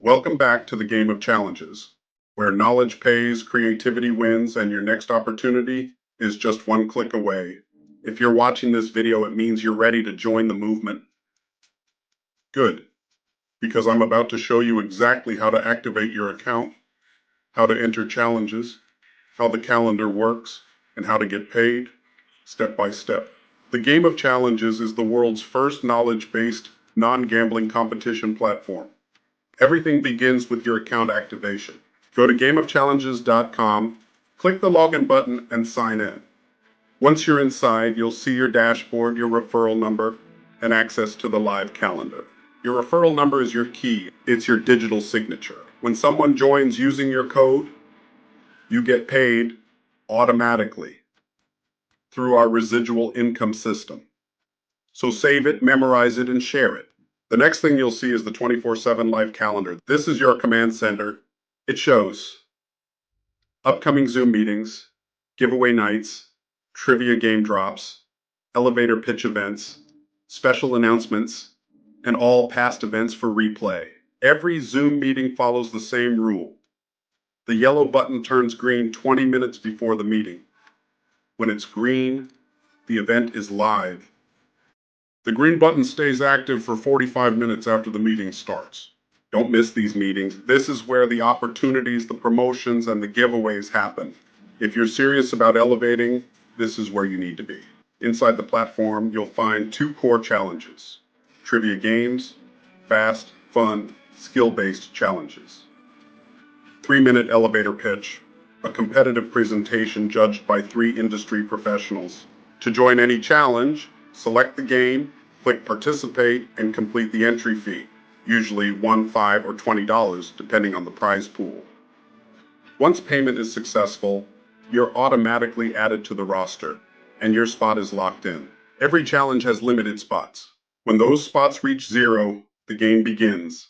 Welcome back to the game of challenges, where knowledge pays, creativity wins, and your next opportunity is just one click away. If you're watching this video, it means you're ready to join the movement. Good, because I'm about to show you exactly how to activate your account, how to enter challenges, how the calendar works, and how to get paid, step by step. The game of challenges is the world's first knowledge-based, non-gambling competition platform. Everything begins with your account activation. Go to gameofchallenges.com, click the login button, and sign in. Once you're inside, you'll see your dashboard, your referral number, and access to the live calendar. Your referral number is your key. It's your digital signature. When someone joins using your code, you get paid automatically through our residual income system. So save it, memorize it, and share it. The next thing you'll see is the 24/7 live calendar. This is your command center. It shows upcoming Zoom meetings, giveaway nights, trivia game drops, elevator pitch events, special announcements, and all past events for replay. Every Zoom meeting follows the same rule. The yellow button turns green 20 minutes before the meeting. When it's green, the event is live. The green button stays active for 45 minutes after the meeting starts. Don't miss these meetings. This is where the opportunities, the promotions, and the giveaways happen. If you're serious about elevating, this is where you need to be. Inside the platform, you'll find two core challenges: trivia games, fast, fun, skill-based challenges. 3-minute elevator pitch, a competitive presentation judged by 3 industry professionals. To join any challenge, select the game, click participate, and complete the entry fee, usually $1, $5, or $20, depending on the prize pool. Once payment is successful, you're automatically added to the roster, and your spot is locked in. Every challenge has limited spots. When those spots reach 0, the game begins.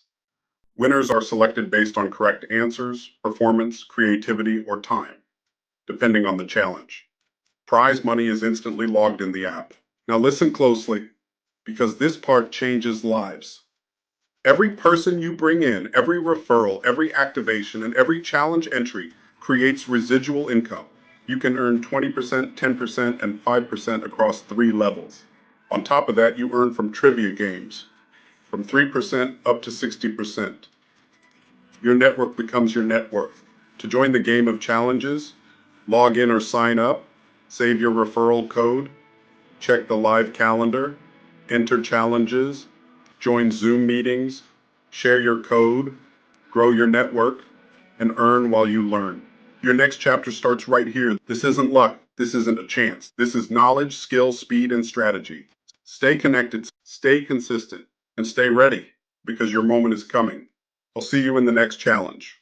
Winners are selected based on correct answers, performance, creativity, or time, depending on the challenge. Prize money is instantly logged in the app. Now listen closely, because this part changes lives. Every person you bring in, every referral, every activation, and every challenge entry creates residual income. You can earn 20%, 10%, and 5% across 3 levels. On top of that, you earn from trivia games, from 3% up to 60%. Your network becomes your net worth. To join the game of challenges, log in or sign up, save your referral code, check the live calendar, enter challenges, join Zoom meetings, share your code, grow your network, and earn while you learn. Your next chapter starts right here. This isn't luck. This isn't a chance. This is knowledge, skill, speed, and strategy. Stay connected, stay consistent, and stay ready, because your moment is coming. I'll see you in the next challenge.